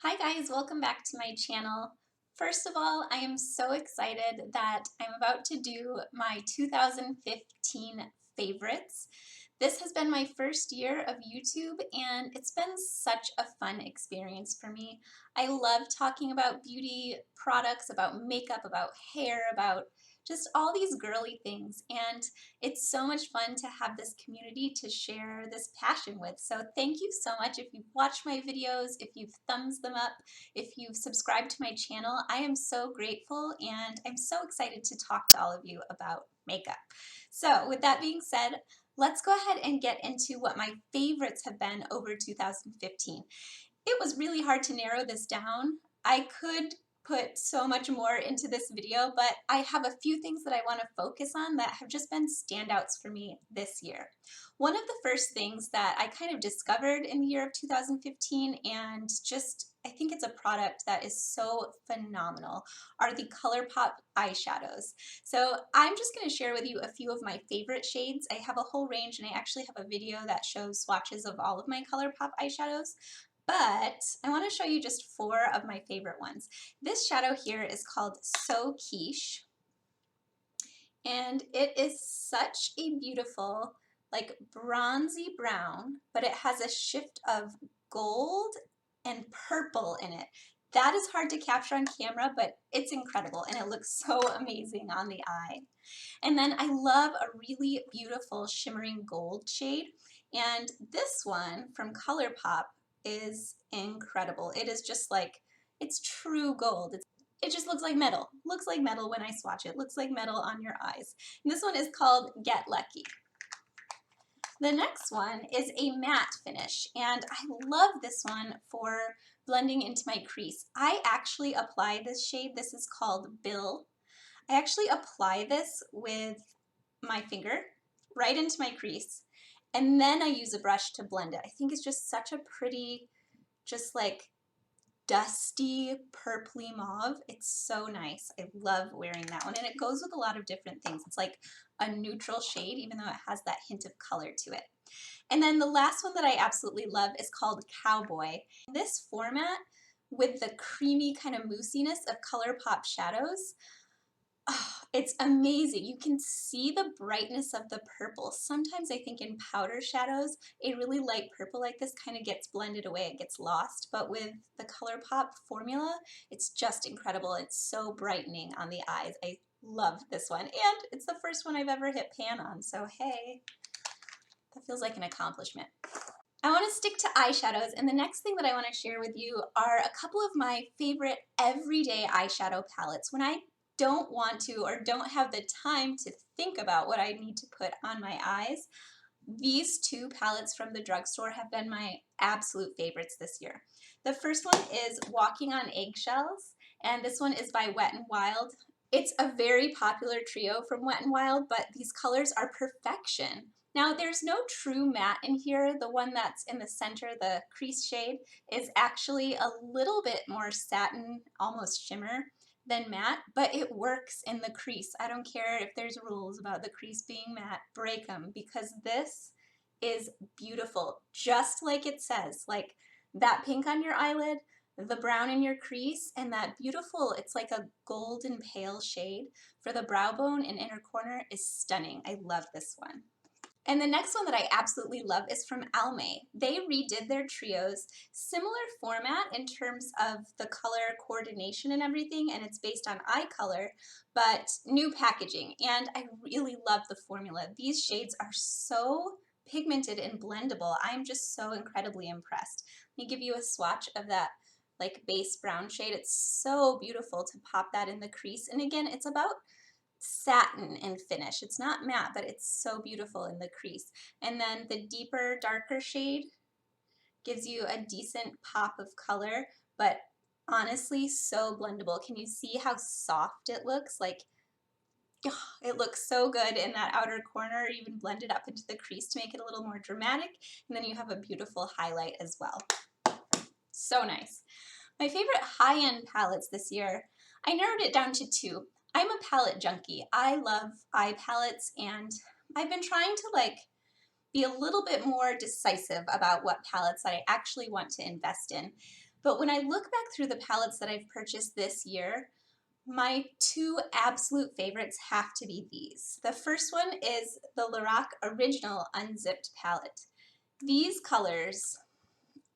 Hi guys, welcome back to my channel. First of all, I am so excited that I'm about to do my 2015 favorites. This has been my first year of YouTube and it's been such a fun experience for me. I love talking about beauty products, about makeup, about hair, about just all these girly things, and it's so much fun to have this community to share this passion with. So thank you so much if you've watched my videos, if you've thumbs them up, if you've subscribed to my channel. I am so grateful and I'm so excited to talk to all of you about makeup. So with that being said, let's go ahead and get into what my favorites have been over 2015. It was really hard to narrow this down. I could put so much more into this video, but I have a few things that I want to focus on that have just been standouts for me this year. One of the first things that I kind of discovered in the year of 2015, and just I think it's a product that is so phenomenal, are the ColourPop eyeshadows. So I'm just going to share with you a few of my favorite shades. I have a whole range and I actually have a video that shows swatches of all of my ColourPop eyeshadows. But I want to show you just 4 of my favorite ones. This shadow here is called So Quiche, and it is such a beautiful, like bronzy brown, but it has a shift of gold and purple in it. That is hard to capture on camera, but it's incredible and it looks so amazing on the eye. And then I love a really beautiful shimmering gold shade, and this one from ColourPop is incredible. It is just like, it's true gold. It just looks like metal. Looks like metal when I swatch it. Looks like metal on your eyes. And this one is called Get Lucky. The next one is a matte finish, and I love this one for blending into my crease. I actually apply this shade. This is called Bill. I actually apply this with my finger right into my crease, and then I use a brush to blend it. I think it's just such a pretty, just like dusty purpley mauve. It's so nice. I love wearing that one, and it goes with a lot of different things. It's like a neutral shade even though it has that hint of color to it. And then the last one that I absolutely love is called Cowboy. This format with the creamy kind of moussiness of ColourPop shadows, oh, it's amazing. You can see the brightness of the purple. Sometimes I think in powder shadows, a really light purple like this kind of gets blended away, it gets lost, but with the ColourPop formula, it's just incredible. It's so brightening on the eyes. I love this one, and it's the first one I've ever hit pan on, so hey, that feels like an accomplishment. I want to stick to eyeshadows, and the next thing that I want to share with you are a couple of my favorite everyday eyeshadow palettes. When I don't want to or don't have the time to think about what I need to put on my eyes, these 2 palettes from the drugstore have been my absolute favorites this year. The first one is Walking on Eggshells, and this one is by Wet n Wild. It's a very popular trio from Wet n Wild, but these colors are perfection. Now, there's no true matte in here. The one that's in the center, the crease shade, is actually a little bit more satin, almost shimmer, than matte, but it works in the crease. I don't care if there's rules about the crease being matte, break them, because this is beautiful, just like it says. Like that pink on your eyelid, the brown in your crease, and that beautiful, it's like a golden pale shade for the brow bone and inner corner is stunning. I love this one. And the next one that I absolutely love is from Almay. They redid their trios, similar format in terms of the color coordination and everything, and it's based on eye color, but new packaging, and I really love the formula. These shades are so pigmented and blendable. I'm just so incredibly impressed. Let me give you a swatch of that like base brown shade. It's so beautiful to pop that in the crease, and again, it's about satin and finish. It's not matte, but it's so beautiful in the crease. And then the deeper, darker shade gives you a decent pop of color, but honestly, so blendable. Can you see how soft it looks? Like, oh, it looks so good in that outer corner, even blended up into the crease to make it a little more dramatic. And then you have a beautiful highlight as well. So nice. My favorite high-end palettes this year, I narrowed it down to 2. I'm a palette junkie. I love eye palettes, and I've been trying to like be a little bit more decisive about what palettes that I actually want to invest in. But when I look back through the palettes that I've purchased this year, my two absolute favorites have to be these. The first one is the Lorac Original Unzipped palette. These colors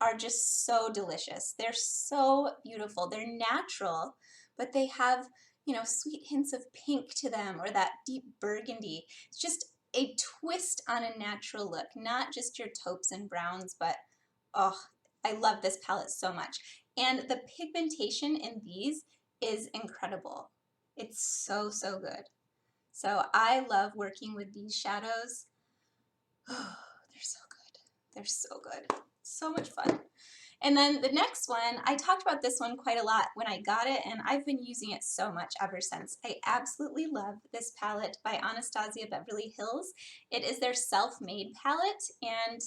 are just so delicious. They're so beautiful. They're natural, but they have, you know, sweet hints of pink to them or that deep burgundy. It's just a twist on a natural look, not just your taupes and browns, but oh, I love this palette so much. And the pigmentation in these is incredible. It's so, so good. So I love working with these shadows. Oh, they're so good. They're so good. So much fun. And then the next one, I talked about this one quite a lot when I got it, and I've been using it so much ever since. I absolutely love this palette by Anastasia Beverly Hills. It is their self-made palette, and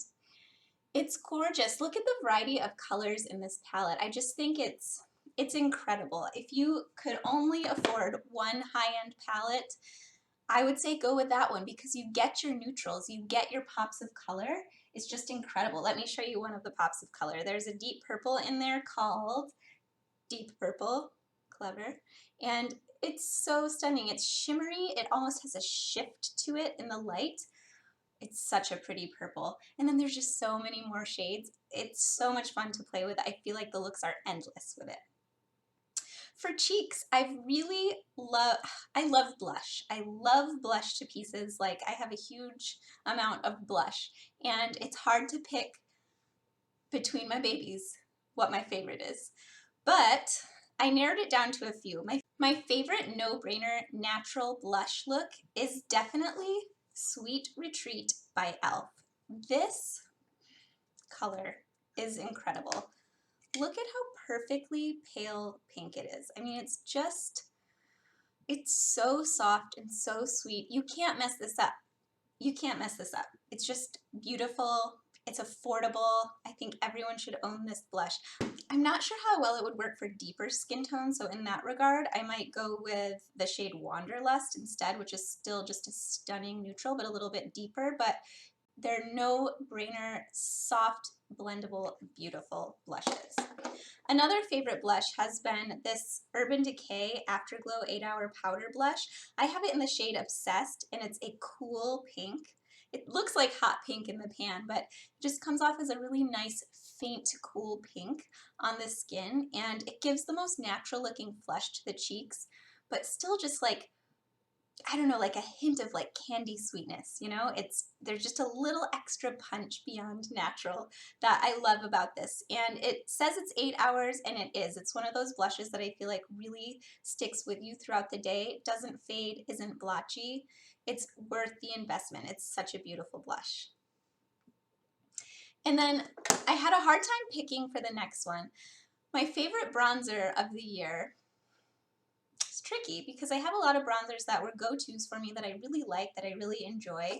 it's gorgeous. Look at the variety of colors in this palette. I just think it's incredible. If you could only afford one high-end palette, I would say go with that one because you get your neutrals, you get your pops of color. It's just incredible. Let me show you one of the pops of color. There's a deep purple in there called Deep Purple, clever, and it's so stunning. It's shimmery, it almost has a shift to it in the light. It's such a pretty purple. And then there's just so many more shades. It's so much fun to play with. I feel like the looks are endless with it. For cheeks, I love blush. I love blush to pieces. Like I have a huge amount of blush and it's hard to pick between my babies what my favorite is. But I narrowed it down to a few. My favorite no-brainer natural blush look is definitely Sweet Retreat by e.l.f. This color is incredible. Look at how perfectly pale pink it is. I mean, it's so soft and so sweet. You can't mess this up. You can't mess this up. It's just beautiful. It's affordable. I think everyone should own this blush. I'm not sure how well it would work for deeper skin tones, so in that regard, I might go with the shade Wanderlust instead, which is still just a stunning neutral, but a little bit deeper. But they're no-brainer, soft, blendable, beautiful blushes. Another favorite blush has been this Urban Decay Afterglow 8-Hour Powder Blush. I have it in the shade Obsessed, and it's a cool pink. It looks like hot pink in the pan, but it just comes off as a really nice, faint, cool pink on the skin, and it gives the most natural looking flush to the cheeks, but still just like, I don't know, like a hint of like candy sweetness, you know? There's just a little extra punch beyond natural that I love about this. And it says it's 8 hours, and it is. It's one of those blushes that I feel like really sticks with you throughout the day, doesn't fade, isn't blotchy. It's worth the investment. It's such a beautiful blush. And then I had a hard time picking for the next one. My favorite bronzer of the year, it's tricky because I have a lot of bronzers that were go-tos for me that I really like, that I really enjoy.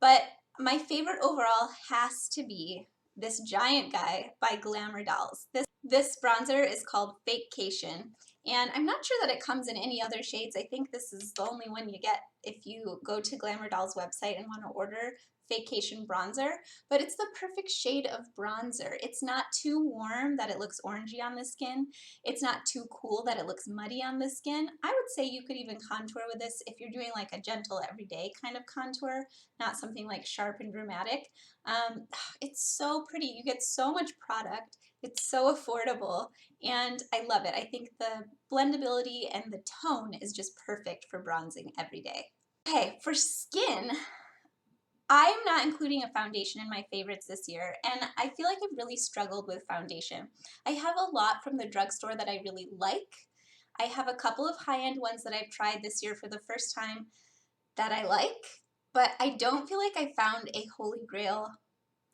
But my favorite overall has to be this giant guy by Glamour Dolls. This bronzer is called Fakecation, and I'm not sure that it comes in any other shades. I think this is the only one you get if you go to Glamour Dolls website and want to order Fakecation bronzer, but it's the perfect shade of bronzer. It's not too warm that it looks orangey on the skin. It's not too cool that it looks muddy on the skin. I would say you could even contour with this if you're doing like a gentle everyday kind of contour, not something like sharp and dramatic. It's so pretty. You get so much product. It's so affordable, and I love it. I think the blendability and the tone is just perfect for bronzing every day. Okay, for skin, I'm not including a foundation in my favorites this year, and I feel like I've really struggled with foundation. I have a lot from the drugstore that I really like. I have a couple of high-end ones that I've tried this year for the first time that I like, but I don't feel like I found a holy grail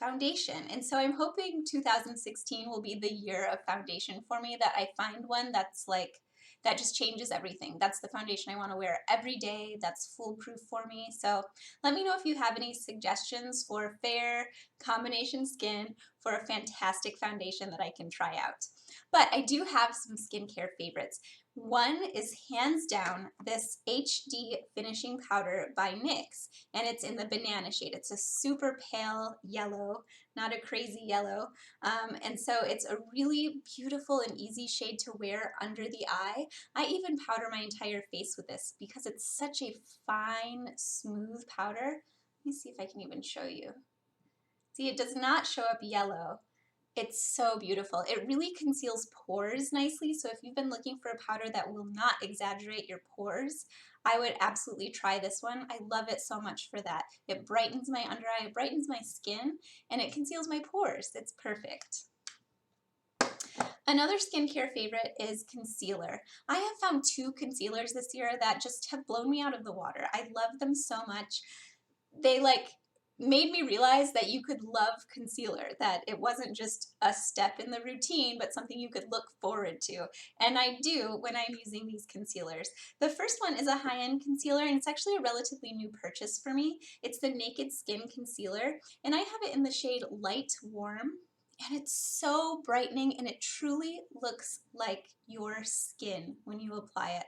foundation. And so I'm hoping 2016 will be the year of foundation for me, that I find one that's like, that just changes everything. That's the foundation I want to wear every day. That's foolproof for me. So let me know if you have any suggestions for fair combination skin for a fantastic foundation that I can try out. But I do have some skincare favorites. One is hands down this HD Finishing Powder by NYX, and it's in the banana shade. It's a super pale yellow, not a crazy yellow, and so it's a really beautiful and easy shade to wear under the eye. I even powder my entire face with this because it's such a fine, smooth powder. Let me see if I can even show you. See, it does not show up yellow. It's so beautiful. It really conceals pores nicely, so if you've been looking for a powder that will not exaggerate your pores, I would absolutely try this one. I love it so much for that. It brightens my under eye, it brightens my skin, and it conceals my pores. It's perfect. Another skincare favorite is concealer. I have found 2 concealers this year that just have blown me out of the water. I love them so much. They made me realize that you could love concealer, that it wasn't just a step in the routine, but something you could look forward to. And I do when I'm using these concealers. The first one is a high-end concealer, and it's actually a relatively new purchase for me. It's the Naked Skin Concealer, and I have it in the shade Light Warm. And it's so brightening, and it truly looks like your skin when you apply it.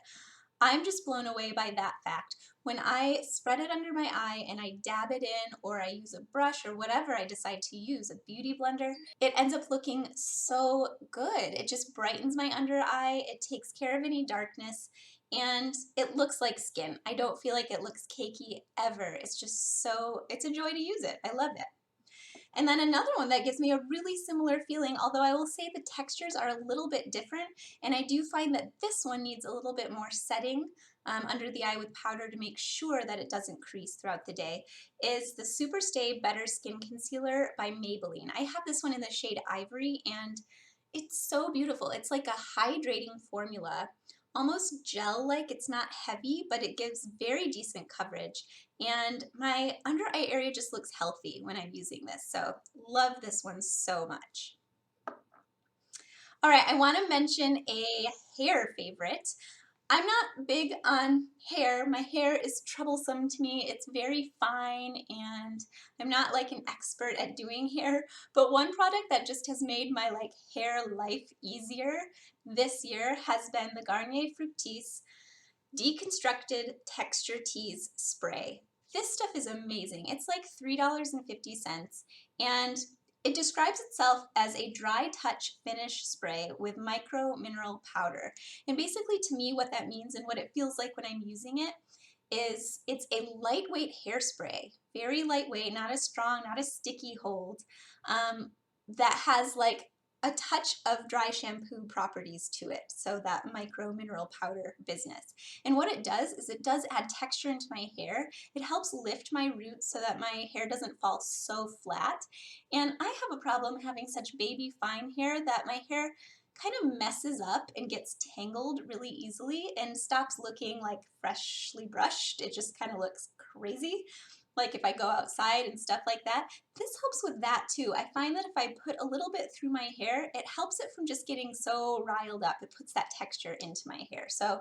I'm just blown away by that fact. When I spread it under my eye and I dab it in, or I use a brush or whatever I decide to use, a beauty blender, it ends up looking so good. It just brightens my under eye, it takes care of any darkness, and it looks like skin. I don't feel like it looks cakey ever. It's just it's a joy to use it. I love it. And then another one that gives me a really similar feeling, although I will say the textures are a little bit different, and I do find that this one needs a little bit more setting under the eye with powder to make sure that it doesn't crease throughout the day, is the Superstay Better Skin Concealer by Maybelline. I have this one in the shade Ivory, and it's so beautiful. It's like a hydrating formula, almost gel-like. It's not heavy, but it gives very decent coverage. And my under eye area just looks healthy when I'm using this. So love this one so much. All right, I want to mention a hair favorite. I'm not big on hair. My hair is troublesome to me. It's very fine, and I'm not like an expert at doing hair, but one product that just has made my hair life easier this year has been the Garnier Fructis Deconstructed Texture Tease Spray. This stuff is amazing. It's like $3.50, and it describes itself as a dry touch finish spray with micro mineral powder. And basically, to me, what that means and what it feels like when I'm using it is it's a lightweight hairspray, very lightweight, not as strong, not a sticky hold, that has a touch of dry shampoo properties to it, so that micro mineral powder business. And what it does is it does add texture into my hair. It helps lift my roots so that my hair doesn't fall so flat. And I have a problem having such baby fine hair that my hair kind of messes up and gets tangled really easily and stops looking like freshly brushed. It just kind of looks crazy, like if I go outside and stuff like that. This helps with that too. I find that if I put a little bit through my hair, it helps it from just getting so riled up. It puts that texture into my hair. So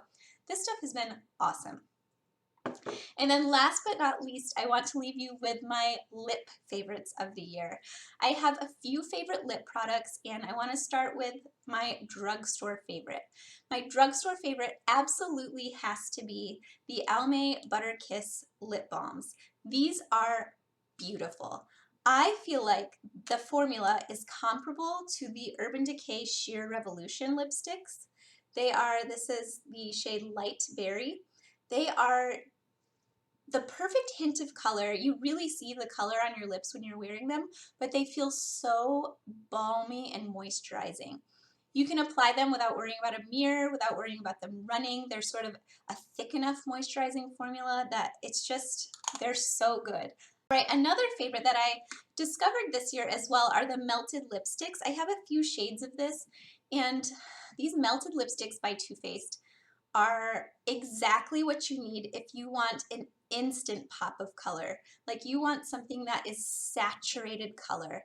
this stuff has been awesome. And then last but not least, I want to leave you with my lip favorites of the year. I have a few favorite lip products, and I want to start with my drugstore favorite. My drugstore favorite absolutely has to be the Almay Butter Kiss lip balms. These are beautiful. I feel like the formula is comparable to the Urban Decay Sheer Revolution lipsticks. This is the shade Light Berry. They are the perfect hint of color. You really see the color on your lips when you're wearing them, but they feel so balmy and moisturizing. You can apply them without worrying about a mirror, without worrying about them running. They're sort of a thick enough moisturizing formula that they're so good. All right, another favorite that I discovered this year as well are the melted lipsticks. I have a few shades of this, and these melted lipsticks by Too Faced are exactly what you need if you want an instant pop of color. Like you want something that is saturated color.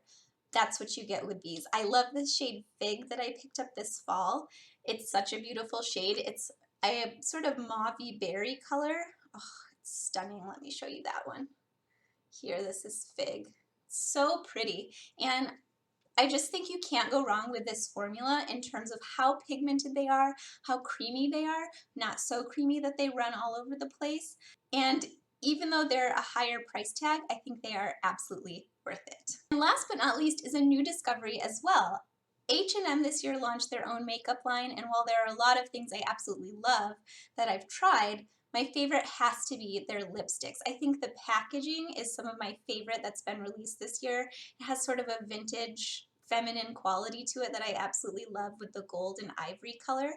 That's what you get with these. I love this shade Fig that I picked up this fall. It's such a beautiful shade. It's a sort of mauvey berry color. Oh, it's stunning. Let me show you that one. Here, this is Fig. So pretty. And I just think you can't go wrong with this formula in terms of how pigmented they are, how creamy they are, not so creamy that they run all over the place. And even though they're a higher price tag, I think they are absolutely worth it. And last but not least is a new discovery as well. H&M this year launched their own makeup line, and while there are a lot of things I absolutely love that I've tried, my favorite has to be their lipsticks. I think the packaging is some of my favorite that's been released this year. It has sort of a vintage feminine quality to it that I absolutely love with the gold and ivory color.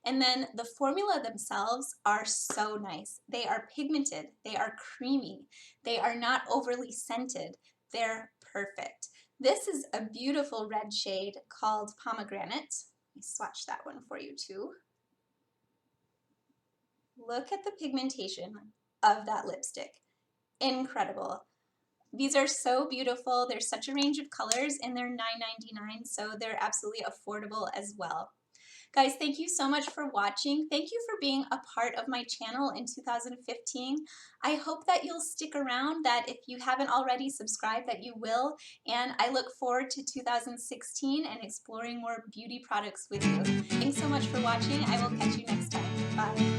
And then the formula themselves are so nice. They are pigmented, they are creamy, they are not overly scented, they're perfect. This is a beautiful red shade called Pomegranate. Let me swatch that one for you too. Look at the pigmentation of that lipstick. Incredible. These are so beautiful. There's such a range of colors and they're $9.99, so they're absolutely affordable as well. Guys, thank you so much for watching. Thank you for being a part of my channel in 2015. I hope that you'll stick around, that if you haven't already subscribed, that you will. And I look forward to 2016 and exploring more beauty products with you. Thanks so much for watching. I will catch you next time. Bye.